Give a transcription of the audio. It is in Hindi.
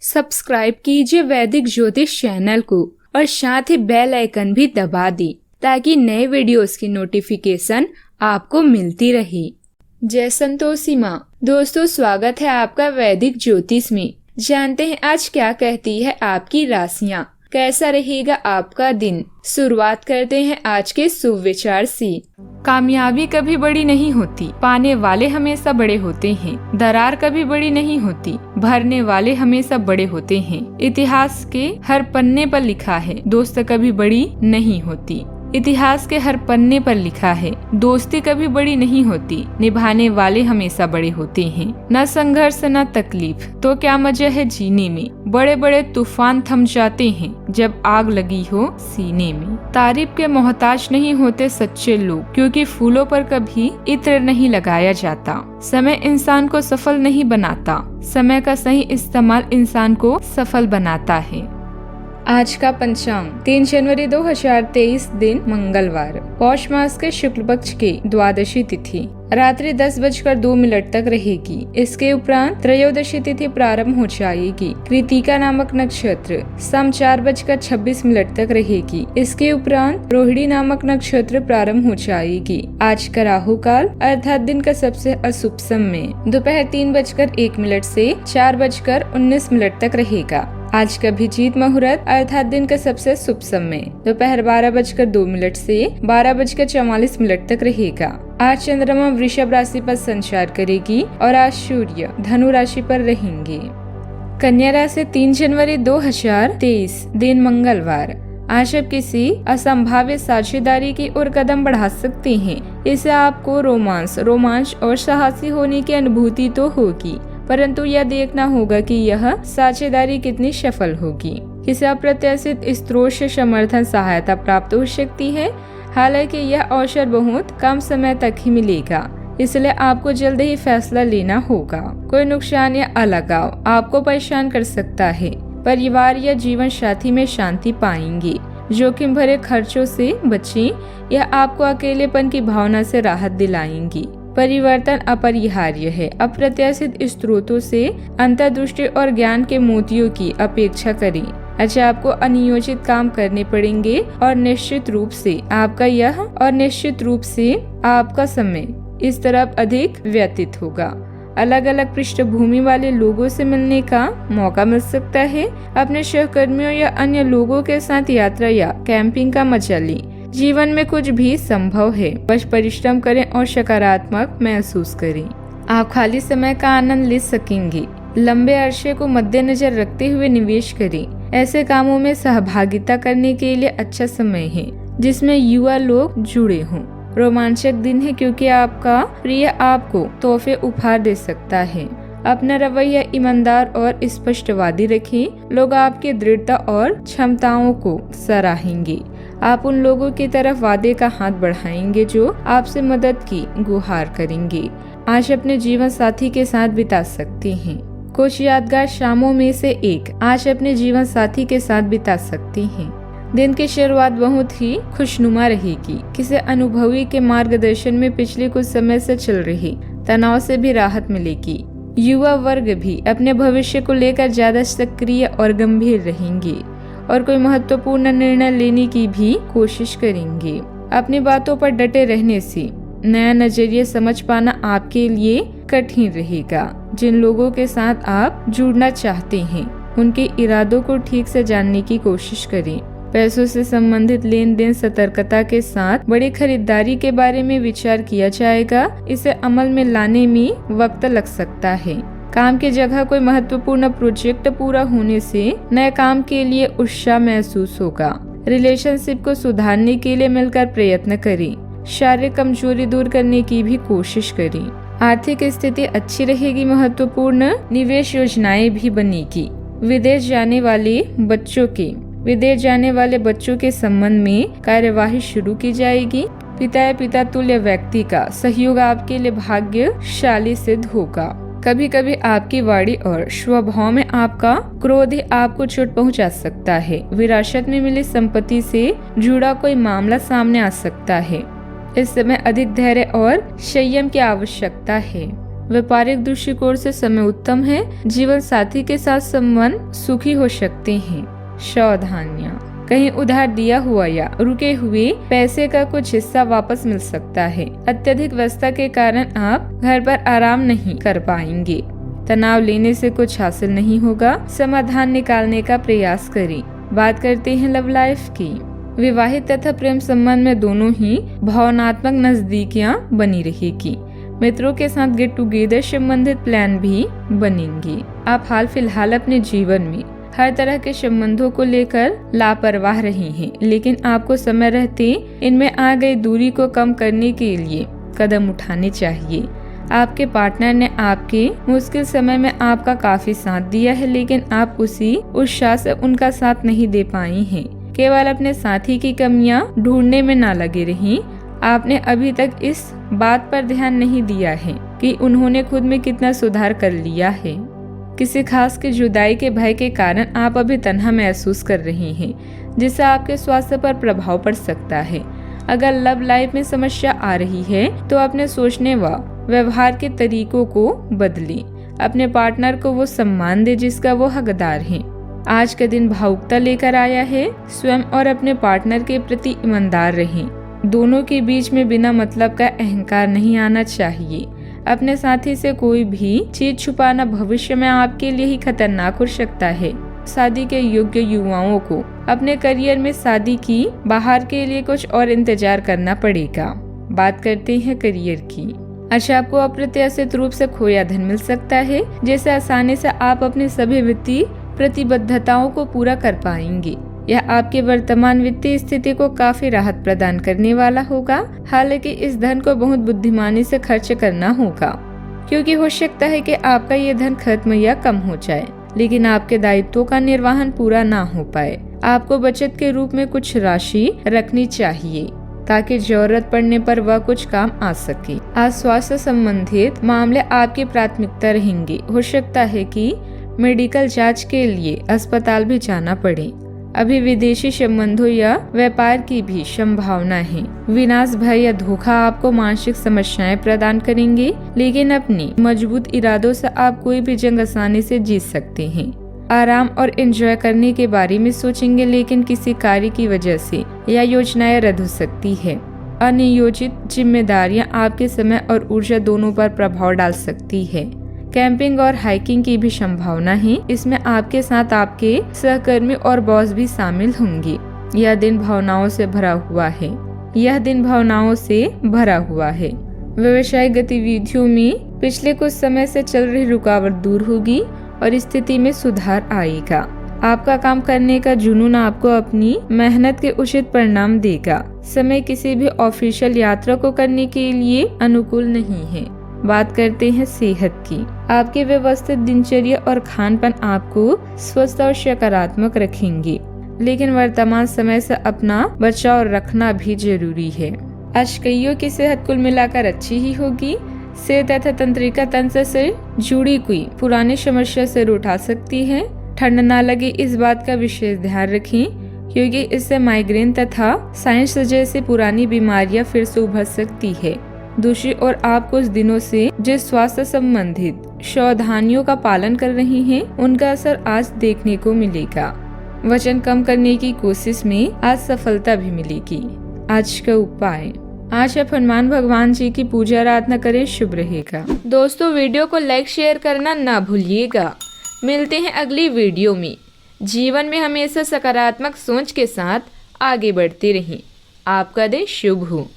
सब्सक्राइब कीजिए वैदिक ज्योतिष चैनल को और साथ ही बेल आइकन भी दबा दी ताकि नए वीडियोस की नोटिफिकेशन आपको मिलती रहे। जय संतोषी माँ। दोस्तों, स्वागत है आपका वैदिक ज्योतिष में। जानते हैं आज क्या कहती है आपकी राशियाँ, कैसा रहेगा आपका दिन। शुरुआत करते हैं आज के शुभ विचार से। कामयाबी कभी बड़ी नहीं होती, पाने वाले हमेशा बड़े होते हैं। दरार कभी बड़ी नहीं होती, भरने वाले हमेशा बड़े होते हैं। इतिहास के हर पन्ने पर लिखा है, दोस्त कभी बड़ी नहीं होती। इतिहास के हर पन्ने पर लिखा है, दोस्ती कभी बड़ी नहीं होती, निभाने वाले हमेशा बड़े होते हैं। न संघर्ष न तकलीफ तो क्या मजा है जीने में। बड़े बड़े तूफान थम जाते हैं जब आग लगी हो सीने में। तारीफ के मोहताज नहीं होते सच्चे लोग, क्योंकि फूलों पर कभी इत्र नहीं लगाया जाता। समय इंसान को सफल नहीं बनाता, समय का सही इस्तेमाल इंसान को सफल बनाता है। आज का पंचांग 3 जनवरी 2023 दिन मंगलवार, पौष मास के शुक्ल पक्ष के द्वादशी तिथि रात्रि 10:02 तक रहेगी। इसके उपरांत त्रयोदशी तिथि प्रारंभ हो जाएगी। कृतिका नामक नक्षत्र शाम 4:26 तक रहेगी। इसके उपरांत रोहिणी नामक नक्षत्र प्रारंभ हो जाएगी। आज का राहु काल अर्थात दिन का सबसे अशुभ समय दोपहर 3:01 से 4:19 तक रहेगा। आज का अभिजीत मुहूर्त अर्थात दिन का सबसे शुभ समय दोपहर 12:02 से 12:44 तक रहेगा। आज चंद्रमा वृषभ राशि पर संचार करेगी और आज सूर्य धनु राशि पर रहेंगे। कन्या राशि 3 जनवरी 2023 दिन मंगलवार, आज आप किसी असंभावित साझेदारी की ओर कदम बढ़ा सकते हैं। इससे आपको रोमांच और साहसी होने की अनुभूति तो होगी, परंतु यह देखना होगा कि यह साझेदारी कितनी सफल होगी। किसी अप्रत्याशित स्रोत से समर्थन सहायता प्राप्त हो सकती है। हालांकि यह अवसर बहुत कम समय तक ही मिलेगा, इसलिए आपको जल्द ही फैसला लेना होगा। कोई नुकसान या अलगाव आपको परेशान कर सकता है। परिवार या जीवन साथी में शांति पाएंगे। जोखिम भरे खर्चों से बचें, यह आपको अकेलेपन की भावना से राहत दिलाएंगी। परिवर्तन अपरिहार्य है। अप्रत्याशित स्रोतों से अंतर्दृष्टि और ज्ञान के मोतियों की अपेक्षा करें। अच्छा, आपको अनियोजित काम करने पड़ेंगे और निश्चित रूप से आपका समय इस तरफ अधिक व्यतीत होगा। अलग अलग पृष्ठभूमि वाले लोगों से मिलने का मौका मिल सकता है। अपने सहकर्मियों या अन्य लोगों के साथ यात्रा या कैंपिंग का मजा लें। जीवन में कुछ भी संभव है, बस परिश्रम करें और सकारात्मक महसूस करें। आप खाली समय का आनंद ले सकेंगे। लंबे अरसे को मद्देनजर रखते हुए निवेश करें। ऐसे कामों में सहभागिता करने के लिए अच्छा समय है जिसमें युवा लोग जुड़े हों। रोमांचक दिन है क्योंकि आपका प्रिय आपको तोहफे उपहार दे सकता है। अपना रवैया ईमानदार और स्पष्टवादी रखें। लोग आपकी दृढ़ता और क्षमताओं को सराहेंगे। आप उन लोगों की तरफ वादे का हाथ बढ़ाएंगे जो आपसे मदद की गुहार करेंगे। आज अपने जीवन साथी के साथ बिता सकते हैं। कुछ यादगार शामों में से एक आज अपने जीवन साथी के साथ बिता सकते हैं। दिन की शुरुआत बहुत ही खुशनुमा रहेगी। किसी अनुभवी के मार्गदर्शन में पिछले कुछ समय से चल रहे तनाव से भी राहत मिलेगी। युवा वर्ग भी अपने भविष्य को लेकर ज्यादा सक्रिय और गंभीर रहेंगे और कोई महत्वपूर्ण निर्णय लेने की भी कोशिश करेंगे। अपनी बातों पर डटे रहने से नया नजरिया समझ पाना आपके लिए कठिन रहेगा। जिन लोगों के साथ आप जुड़ना चाहते हैं उनके इरादों को ठीक से जानने की कोशिश करें। पैसों से संबंधित लेन देन सतर्कता के साथ बड़ी खरीदारी के बारे में विचार किया जाएगा। इसे अमल में लाने में वक्त लग सकता है। काम की जगह कोई महत्वपूर्ण प्रोजेक्ट पूरा होने से नए काम के लिए उत्साह महसूस होगा। रिलेशनशिप को सुधारने के लिए मिलकर प्रयत्न करें। शारीरिक कमजोरी दूर करने की भी कोशिश करें। आर्थिक स्थिति अच्छी रहेगी। महत्वपूर्ण निवेश योजनाएं भी बनेगी। विदेश जाने वाले बच्चों के संबंध में कार्यवाही शुरू की जाएगी। पिता या पिता तुल्य व्यक्ति का सहयोग आपके लिए भाग्यशाली सिद्ध होगा। कभी कभी आपकी वाणी और स्वभाव में आपका क्रोध ही आपको चोट पहुंचा सकता है। विरासत में मिली संपत्ति से जुड़ा कोई मामला सामने आ सकता है। इस समय अधिक धैर्य और संयम की आवश्यकता है। व्यापारिक दृष्टिकोण से समय उत्तम है। जीवन साथी के साथ संबंध सुखी हो सकते हैं। सावधानियां, कहीं उधार दिया हुआ या रुके हुए पैसे का कुछ हिस्सा वापस मिल सकता है। अत्यधिक व्यस्तता के कारण आप घर पर आराम नहीं कर पाएंगे। तनाव लेने से कुछ हासिल नहीं होगा। समाधान निकालने का प्रयास करें। बात करते हैं लव लाइफ की। विवाहित तथा प्रेम संबंध में दोनों ही भावनात्मक नजदीकियां बनी रहेगी। मित्रों के साथ गेट टुगेदर संबंधित प्लान भी बनेंगे। आप हाल फिलहाल अपने जीवन में हर तरह के संबंधों को लेकर लापरवाह रही हैं, लेकिन आपको समय रहते इनमें आ गई दूरी को कम करने के लिए कदम उठाने चाहिए। आपके पार्टनर ने आपके मुश्किल समय में आपका काफी साथ दिया है, लेकिन आप उसी उत्साह से उनका साथ नहीं दे पाई हैं। केवल अपने साथी की कमियां ढूंढने में ना लगे रहीं। आपने अभी तक इस बात पर ध्यान नहीं दिया है कि उन्होंने खुद में कितना सुधार कर लिया है। किसी खास की जुदाई के भय के कारण आप अभी तन्हा महसूस कर रही हैं, जिससे आपके स्वास्थ्य पर प्रभाव पड़ सकता है। अगर लव लाइफ में समस्या आ रही है तो अपने सोचने व व्यवहार के तरीकों को बदलें। अपने पार्टनर को वो सम्मान दे जिसका वो हकदार है। आज का दिन भावुकता लेकर आया है। स्वयं और अपने पार्टनर के प्रति ईमानदार रहें। दोनों के बीच में बिना मतलब का अहंकार नहीं आना चाहिए। अपने साथी से कोई भी चीज छुपाना भविष्य में आपके लिए ही खतरनाक हो सकता है। शादी के योग्य युवाओं को अपने करियर में शादी की बाहर के लिए कुछ और इंतजार करना पड़ेगा। बात करते हैं करियर की। अच्छा, आपको अप्रत्याशित रूप से खोया धन मिल सकता है, जिससे आसानी से आप अपनी सभी वित्तीय प्रतिबद्धताओं को पूरा कर पाएंगे। यह आपके वर्तमान वित्तीय स्थिति को काफी राहत प्रदान करने वाला होगा। हालांकि इस धन को बहुत बुद्धिमानी से खर्च करना होगा, क्योंकि हो सकता है कि आपका ये धन खत्म या कम हो जाए, लेकिन आपके दायित्वों का निर्वहन पूरा ना हो पाए। आपको बचत के रूप में कुछ राशि रखनी चाहिए ताकि जरूरत पड़ने पर वह कुछ काम आ सके। आज स्वास्थ्य संबंधित मामले आपकी प्राथमिकता रहेंगे। हो सकता है कि मेडिकल जांच के लिए अस्पताल भी जाना पड़े। अभी विदेशी संबंधों या व्यापार की भी संभावना है। विनाश, भय या धोखा आपको मानसिक समस्याएं प्रदान करेंगे, लेकिन अपनी मजबूत इरादों से आप कोई भी जंग आसानी से जीत सकते हैं। आराम और एंजॉय करने के बारे में सोचेंगे, लेकिन किसी कार्य की वजह से यह योजनाएं रद्द हो सकती है। अनियोजित जिम्मेदारियां आपके समय और ऊर्जा दोनों पर प्रभाव डाल सकती है। कैंपिंग और हाइकिंग की भी संभावना है। इसमें आपके साथ आपके सहकर्मी और बॉस भी शामिल होंगे। यह दिन भावनाओं से भरा हुआ है। व्यवसायिक गतिविधियों में पिछले कुछ समय से चल रही रुकावट दूर होगी और स्थिति में सुधार आएगा। आपका काम करने का जुनून आपको अपनी मेहनत के उचित परिणाम देगा। समय किसी भी ऑफिशियल यात्रा को करने के लिए अनुकूल नहीं है। बात करते हैं सेहत की। आपके व्यवस्थित दिनचर्या और खानपान आपको स्वस्थ और सकारात्मक रखेंगे, लेकिन वर्तमान समय से अपना बचाव रखना भी जरूरी है। आज कईयों की सेहत कुल मिलाकर अच्छी ही होगी। सेहत तथा तंत्रिका तंत्र से जुड़ी कोई पुरानी समस्या से उठा सकती है। ठंड ना लगे इस बात का विशेष ध्यान रखें, क्योंकि इससे माइग्रेन तथा साइनस जैसी पुरानी बीमारियां फिर से उभर सकती है। दूसरी ओर आप कुछ दिनों से जिस स्वास्थ्य संबंधित सावधानियों का पालन कर रही हैं, उनका असर आज देखने को मिलेगा। वजन कम करने की कोशिश में आज सफलता भी मिलेगी। आज का उपाय, आज आप हनुमान भगवान जी की पूजा आराधना करें, शुभ रहेगा। दोस्तों, वीडियो को लाइक शेयर करना ना भूलिएगा। मिलते हैं अगली वीडियो में। जीवन में हमेशा सकारात्मक सोच के साथ आगे बढ़ते रहें। आपका दिन शुभ हो।